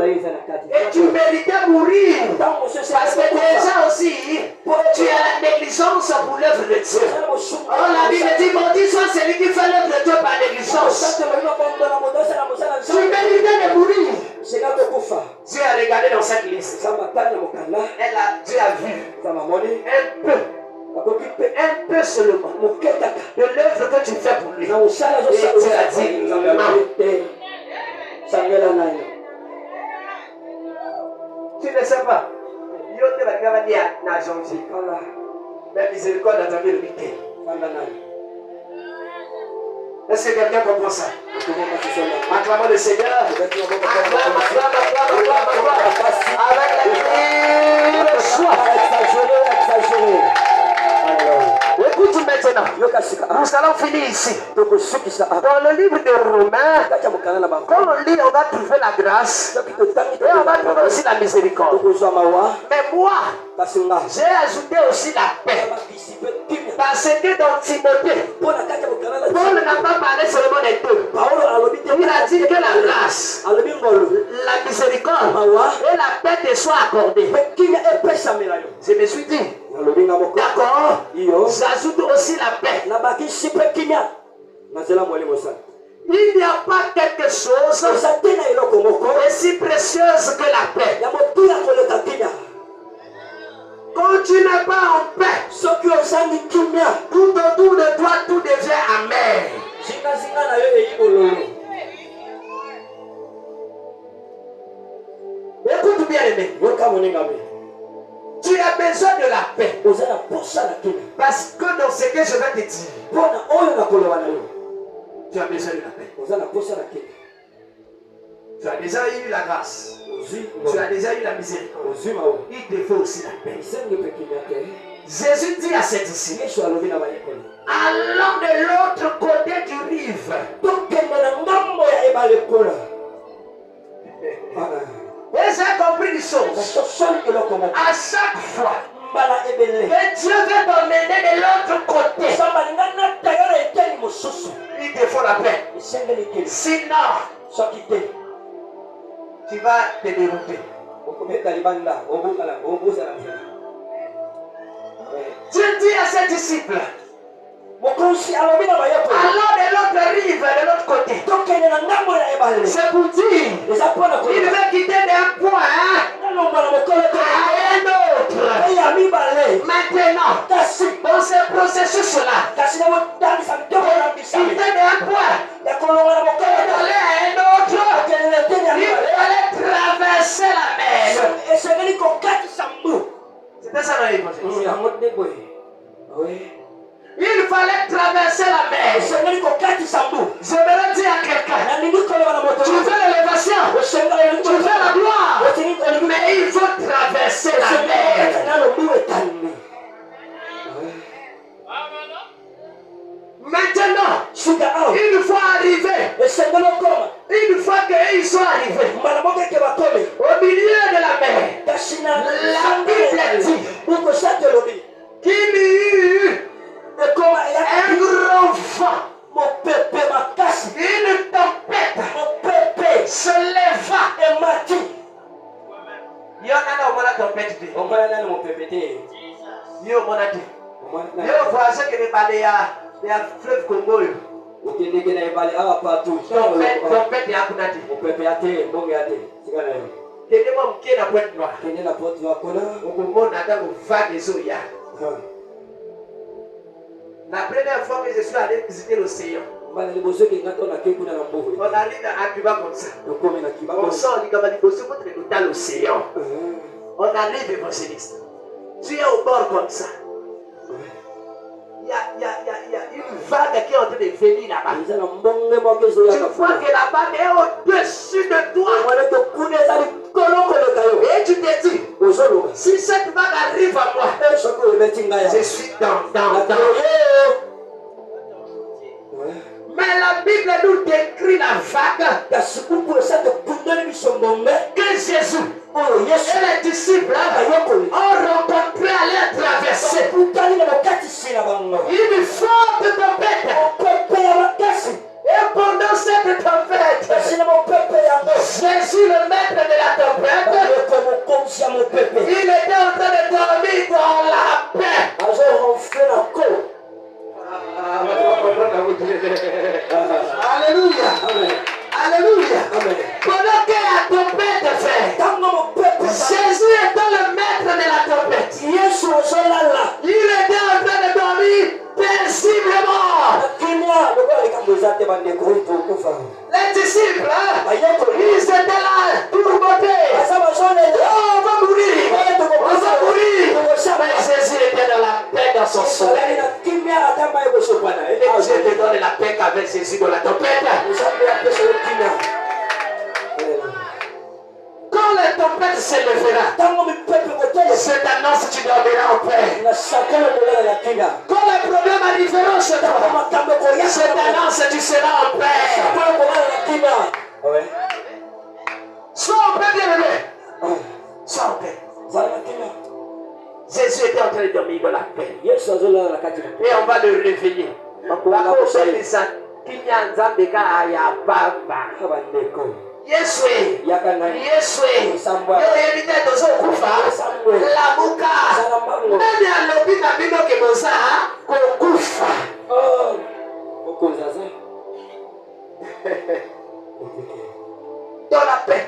Et tu méritais mourir. Parce que déjà aussi, tu as la négligence pour l'œuvre de Dieu. Oh, la Bible dit, maudit soit celui qui fait l'œuvre de Dieu par négligence. Tu méritais de mourir. Dieu a regardé dans cette liste. Dieu a vu un peu seulement de l'œuvre que tu fais pour lui. Et Dieu a dit non. Tu ne sais pas. La miséricorde a jamais limité. Est-ce que quelqu'un comprend ça? Acclamons le Seigneur. Acclame. Avec la joie. Exagéré. Écoute maintenant, nous allons finir ici. Dans le livre de Romains, quand on lit, on va trouver la grâce et on va trouver aussi la miséricorde. Mais moi, j'ai ajouté aussi la paix. Parce que dans Timothée, Paul n'a pas parlé seulement des deux. Il a dit que la grâce, la miséricorde et la paix te soient accordées. Je me suis dit, d'accord, j'ajoute aussi la paix. Il n'y a pas quelque chose aussi précieuse que la paix. Quand tu n'es pas en paix, tout autour de toi, tout devient amer. Écoute bien, aimé. Tu as besoin de la paix. Parce que dans ce que je vais te dire, tu as besoin de la paix. Tu as déjà eu la grâce. Tu as déjà eu la miséricorde. Il te faut aussi la paix. Jésus dit à ses disciples, allons de l'autre côté du rive. Et j'ai compris une chose. À chaque fois que Dieu veut t'emmener de l'autre côté, il te faut la paix. Sinon, tu vas te dérouter. Dieu dit à ses disciples, allons de l'autre rive, de l'autre côté. C'est pour dire, il veut quitter d'un point à un autre. Maintenant, dans ce processus-là, quitter d'un point et d'aller à un autre, il fallait traverser la mer. C'était ça la réponse. Il fallait traverser la mer. Je vais dire à quelqu'un, tu veux l'élévation, tu veux la gloire, mais il faut traverser la mer. Maintenant, une fois arrivé, une fois qu'ils sont arrivés au milieu de la mer, la Bible dit qu'il y eut un grand vent, une tempête se leva et m'a il y en a la tempête. Il y a un voisin qui est allé à fleuve Congo. Tempête et Akunati. La première fois que je suis allé visiter l'océan, on arrive à Cuba comme ça. On sort dans l'océan. On arrive évangéliste. Tu es au bord comme ça. Il y a une vague qui est en train de venir là-bas. Tu vois que la vague est au-dessus de toi. Et tu te dis, si cette vague arrive à moi, je suis dans. Mais la Bible nous décrit la vague que Jésus et les disciples ont rencontré à les traverser. Une forte tempête. Et pendant cette tempête. Jésus le maître de la tempête. Il était en train de dormir dans la paix. Alléluia. Alléluia. Pendant que la tempête fait, Jésus étant le maître de la tempête, il était en train de dormir paisiblement. Les disciples, ils étaient là, tourmentés. Oh, on va mourir. On va mourir. Mais Jésus était dans la paix dans son sommeil. Et Dieu te donne la paix qu'avec Jésus dans la tempête. Quand la tempête s'élèvera, cette annonce tu dormiras en paix. Quand le problème arrivera chez toi, cette annonce tu seras en paix. Sois en paix, bien-aimé. Sois en paix. Jésus était en train de dormir dans la paix. Et on va le réveiller. Yesu yoyebite tozokufa lamuka nani alobi na bino ke boza kokufa dans la paix.